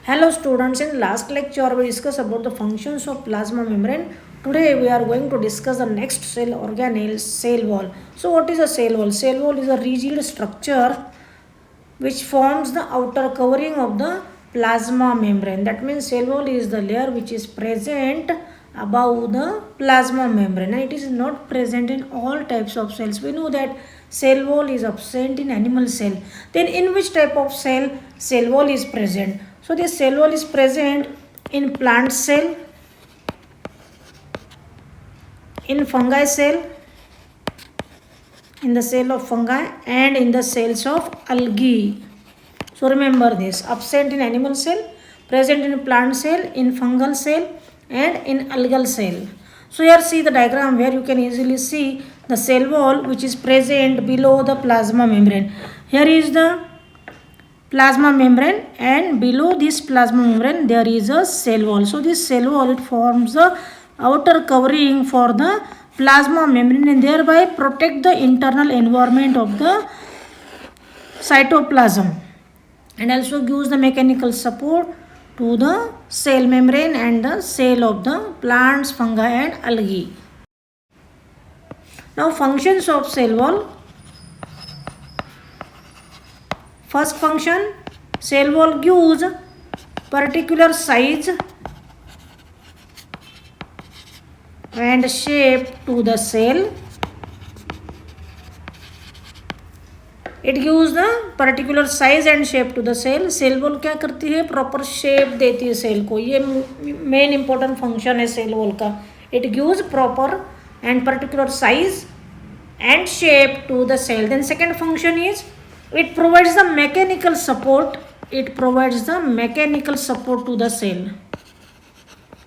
Hello students, in last lecture we discussed about the functions of plasma membrane. Today we are going to discuss the next cell organelle, cell wall. So what is a cell wall? Cell wall is a rigid structure which forms the outer covering of the plasma membrane. That means cell wall is the layer which is present above the plasma membrane. And it is not present in all types of cells. We know that cell wall is absent in animal cell. Then in which type of cell wall is present? So this cell wall is present in plant cell, in fungi cell, in the cell of fungi and in the cells of algae. So remember this, absent in animal cell, present in plant cell, in fungal cell and in algal cell. So here see the diagram where you can easily see the cell wall which is present below the plasma membrane. Here is the plasma membrane and below this plasma membrane there is a cell wall. So this cell wall, it forms the outer covering for the plasma membrane and thereby protect the internal environment of the cytoplasm and also gives the mechanical support to the cell membrane and the cell of the plants, fungi and algae. Now functions of cell wall. First function, cell wall gives particular size and shape to the cell. It gives the particular size and shape to the cell. Cell wall क्या करती है? Proper shape देती है cell को. ये main important function है cell wall का. It gives proper and particular size and shape to the cell. Then second function is it provides the mechanical support. It provides the mechanical support to the cell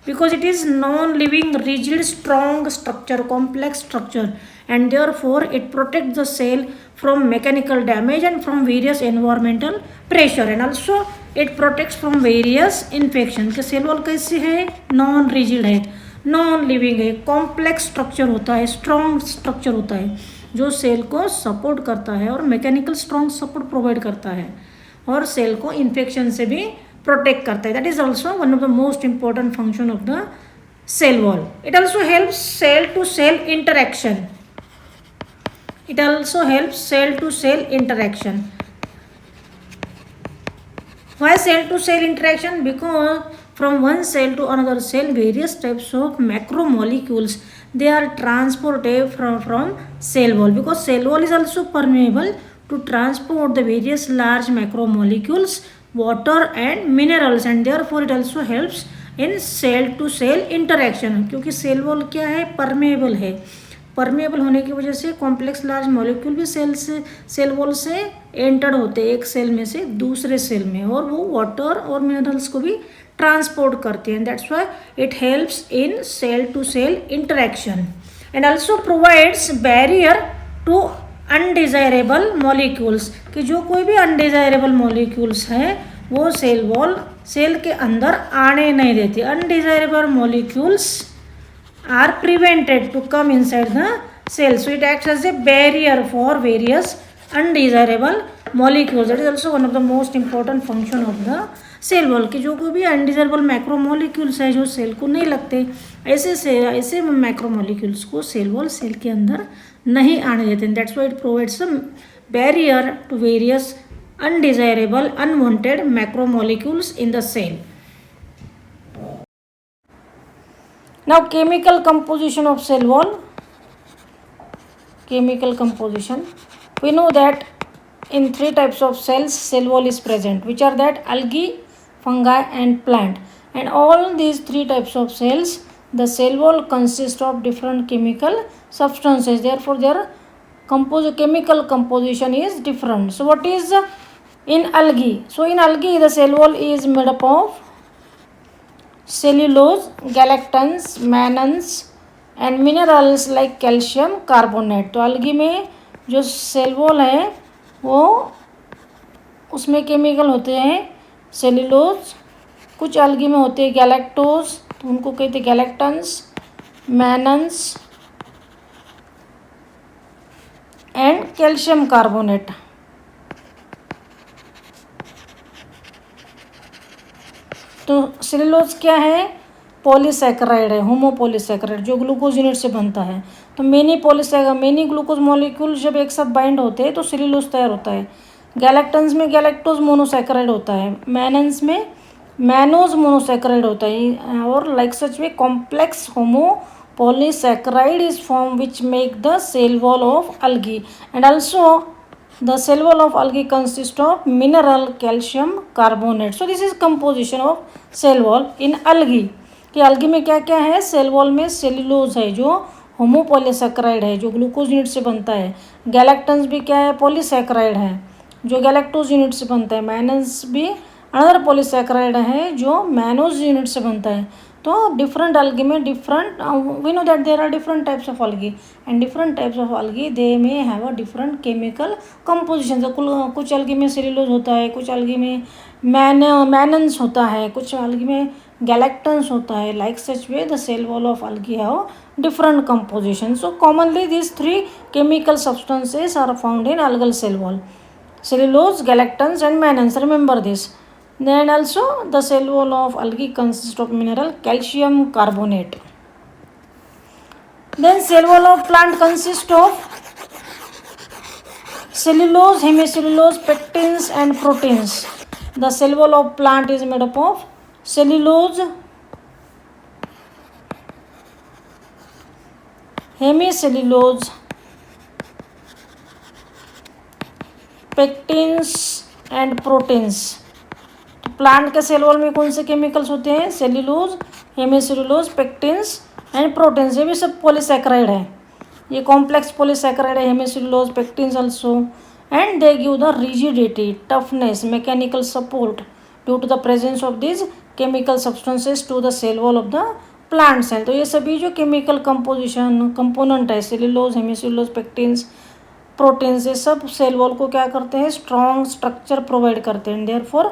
because it is non-living, rigid, strong structure, complex structure, and therefore it protects the cell from mechanical damage and from various environmental pressure, and also it protects from various infection. कि cell wall कैसी है? Non rigid है, non living है, complex structure होता है, strong structure होता है जो सेल को सपोर्ट करता है और मैकेनिकल स्ट्रॉन्ग सपोर्ट प्रोवाइड करता है और सेल को इन्फेक्शन से भी प्रोटेक्ट करता है. That is also one of the most important function of the cell wall. It also helps cell to cell interaction. It also helps cell to cell interaction. Why cell to cell interaction? Because from one cell to another cell, various types of macromolecules, they are transported from cell wall, because cell wall is also permeable to transport the various large macromolecules, water and minerals, and therefore it also helps in cell to cell interaction. क्योंकि cell wall क्या है? permeable है. Permeable होने की वजह से complex large molecule भी cell wall से एंटर होते हैं एक सेल में से दूसरे सेल में और वो वाटर और मिनरल्स को भी ट्रांसपोर्ट करते हैं. That's why it helps in cell to cell interaction and also provides barrier to undesirable molecules. कि जो कोई भी अनडिजायरेबल मॉलिक्यूल्स है वो सेल वॉल सेल के अंदर आने नहीं देती. Undesirable molecules are prevented to come inside the cell. So it acts as a barrier for various undesirable molecules. That is also one of the most important function of the cell wall. कि जो कोई भी undesirable macromolecules है जो cell को नहीं लगते, ऐसे macromolecules को सेल वॉल सेल के अंदर नहीं आने देते. That's why it provides a barrier to various undesirable, unwanted macromolecules in the cell. Now chemical composition of cell wall. Chemical composition. We know that in three types of cells cell wall is present, which are that algae, fungi and plant. And all these three types of cells, the cell wall consists of different chemical substances. Therefore their chemical composition is different. So what is in algae? So in algae the cell wall is made up of cellulose, galactans, mannans and minerals like calcium carbonate. तो algae में जो cell wall है वो उसमें chemical होते हैं cellulose, कुछ algae में होते हैं गैलेक्टोज तो उनको कहते हैं galactans, mannans and calcium carbonate. तो सेलुलोज क्या है, पॉलीसैकेराइड है, होमोपॉलीसैकेराइड जो ग्लूकोज यूनिट से बनता है। तो मेनी ग्लूकोज मॉलिक्यूल जब एक साथ बाइंड होते हैं तो सेलुलोज तैयार होता है। गैलेक्टन्स में गैलेक्टोज मोनोसैकेराइड होता है, मैनन्स में मैनोज मोनोसैकेराइड होता है, और like such way complex homopolysaccharide is form which make the cell wall of algae, and also the cell wall of algae consists of mineral calcium carbonate. So this is composition of cell wall in algae. कि algae में क्या क्या है, cell wall में cellulose है जो homopolysaccharide है जो ग्लूकोज यूनिट से बनता है। गैलेक्टन्स भी क्या है, पॉलीसैकेराइड है जो गैलेक्टोज यूनिट से बनता है। मैनस भी अनदर पॉलीसैकेराइड है जो मैनोज यूनिट से बनता है। तो डिफरेंट algae में different, we know that there are different types of algae, and different types of algae they may have a different chemical composition. कुछ algae में सेल्यूलोज होता है, कुछ algae में मैनन्स होता है, कुछ algae में गैलेक्टन्स होता है। Like such way the cell wall of algae have different composition. So commonly these three chemical substances are found in algal cell wall: cellulose, galactans and mannans. Remember this. Then also the cell wall of algae consists of mineral calcium carbonate. Then cell wall of plant consists of cellulose, hemicellulose, pectins and proteins. The cell wall of plant is made up of cellulose, hemicellulose, pectins and proteins. Plant के cell wall में कौन से chemicals होते हैं, cellulose, hemicellulose, pectins and proteins. ये भी सब polysaccharide है, ये कॉम्प्लेक्स पॉलीसैकेराइड है, hemicellulose, pectins also, and they give the rigidity, toughness, mechanical support due to the presence of this chemical substances to the cell wall of the plant cell. तो ये सभी जो केमिकल कंपोनेंट है, cellulose, hemicellulose, pectins, proteins, ये सब cell wall को क्या करते हैं, स्ट्रॉन्ग स्ट्रक्चर प्रोवाइड करते हैं। Therefore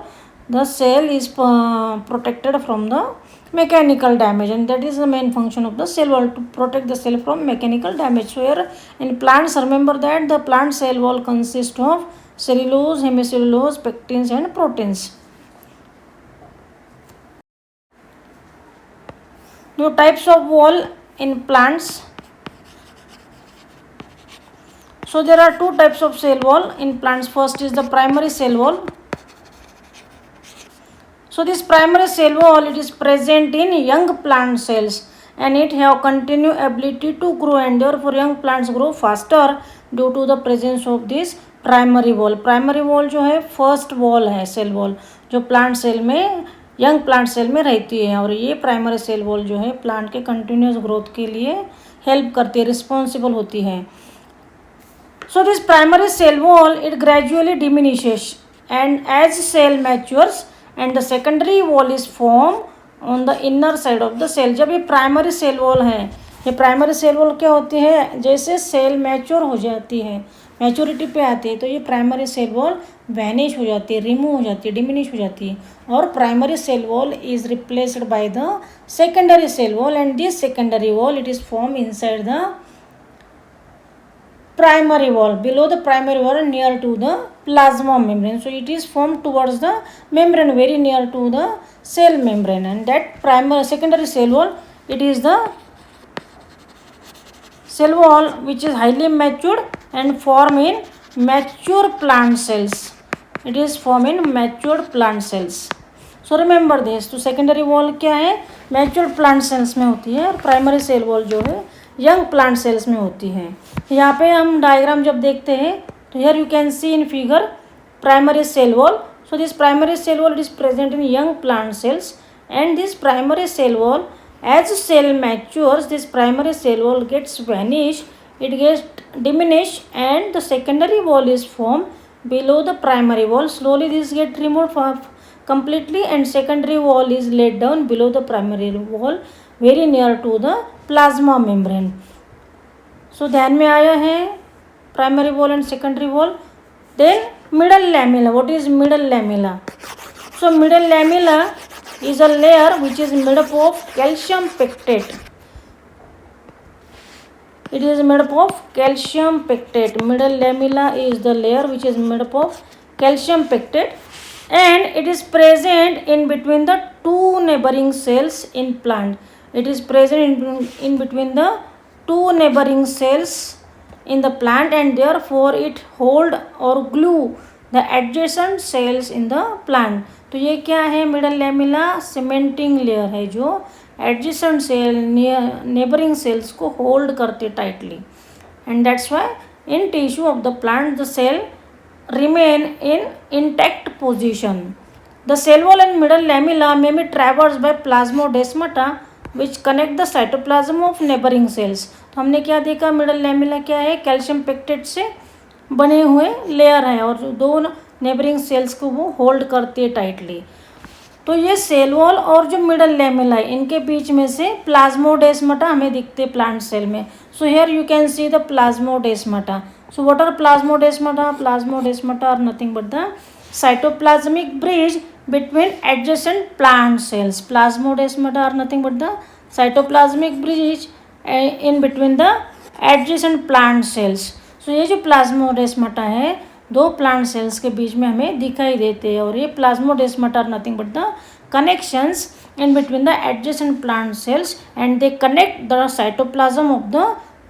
the cell is protected from the mechanical damage, and that is the main function of the cell wall, to protect the cell from mechanical damage. So here in plants, remember that the plant cell wall consists of cellulose, hemicellulose, pectins and proteins. Now types of wall in plants. So there are two types of cell wall in plants. First is the primary cell wall. So this primary cell wall, it is present in young plant cells and it have continued ability to grow, and therefore young plants grow faster due to the presence of this primary wall. Primary wall जो है first wall है, cell wall जो plant cell में, young plant cell में रहती है, और ये प्राइमरी सेल वॉल जो है प्लांट के कंटिन्यूस ग्रोथ के लिए हेल्प करती है, रिस्पॉन्सिबल होती है। So this primary cell wall, it gradually diminishes and as cell matures and the secondary wall is formed on the inner side of the cell. जब ये प्राइमरी सेल वॉल है, ये प्राइमरी सेल वॉल क्या होती है, जैसे cell mature हो जाती है, मैच्योरिटी पे आती है, तो ये प्राइमरी सेल वॉल वैनिश हो जाती है, रिमूव हो जाती है, डिमिनिश हो जाती है, और primary cell wall is replaced by the secondary cell wall, and this secondary wall it is form inside the primary wall, below the primary wall near to the plasma membrane. So it is formed towards the membrane, very near to the cell membrane, and that secondary cell wall, it is the cell wall which is highly matured and form in mature plant cells. It is formed in matured plant cells. So remember this. तो secondary wall क्या है, matured plant cells में होती है, और primary cell wall जो है young plant sales में होती है। यहाँ पे हम डायग्राम जब देखते हैं तो here you can see in figure primary cell wall. So this primary cell wall it is present in young plant cells, and this primary cell wall as cell matures, this primary cell wall gets vanished, it gets diminished, and the secondary wall is formed below the primary wall. Slowly this get removed completely, and secondary wall is laid down below the primary wall, very near to the plasma membrane. So ध्यान में आया है primary wall and secondary wall. Then middle lamella. What is middle lamella? So middle lamella is a layer which is made up of calcium pectate. It is made up of calcium pectate. Middle lamella is the layer which is made up of calcium pectate. and it is present in between the two neighboring cells in plant. It is present in between the two neighboring cells in the plant, and therefore it hold or glue the adjacent cells in the plant. तो ये क्या है, middle lamella cementing layer है जो adjacent cell neighbouring cells को hold करते tightly, and that's why in tissue of the plant the cell remain in intact position. The cell wall and middle lamella may be traversed by plasmodesmata which connect the cytoplasm of neighboring cells. तो हमने क्या देखा, middle lamella क्या है, calcium pectate से बने हुए layer है और दो नेबरिंग सेल्स को वो होल्ड करती है टाइटली. तो ये सेल वॉल और जो मिडल लेमिला है इनके बीच में से प्लाज्मोडेस्माटा हमें दिखते हैं प्लांट सेल में. So here you can see the plasmodesmata. So what are plasmodesmata? Plasmodesmata are nothing but the cytoplasmic bridge between adjacent plant cells. Plasmodesmata are nothing but the cytoplasmic bridge in between the adjacent plant cells. So ये जो plasmodesmata है दो plant cells के बीच में हमें दिखाई देते हैं, और ये plasmodesmata are nothing but the connections in between the adjacent plant cells, and they connect the cytoplasm of the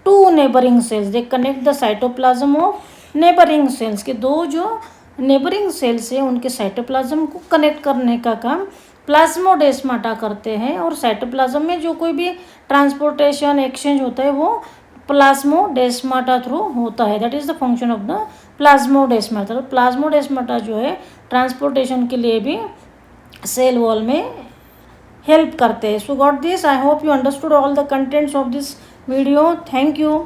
two neighboring cells. They connect the cytoplasm of neighboring cells के दो जो नेबरिंग सेल्स है उनके cytoplasm को connect करने का काम plasmodesmata करते हैं, और साइटोप्लाज्म में जो कोई भी ट्रांसपोर्टेशन एक्सचेंज होता है वो प्लाज्मोडेस्माटा थ्रू होता है. That is the function of the plasmodesmata. Plasmodesmata जो है ट्रांसपोर्टेशन के लिए भी सेल वॉल में हेल्प करते हैं. सो got this, I hope you understood all the contents of this video. Thank you.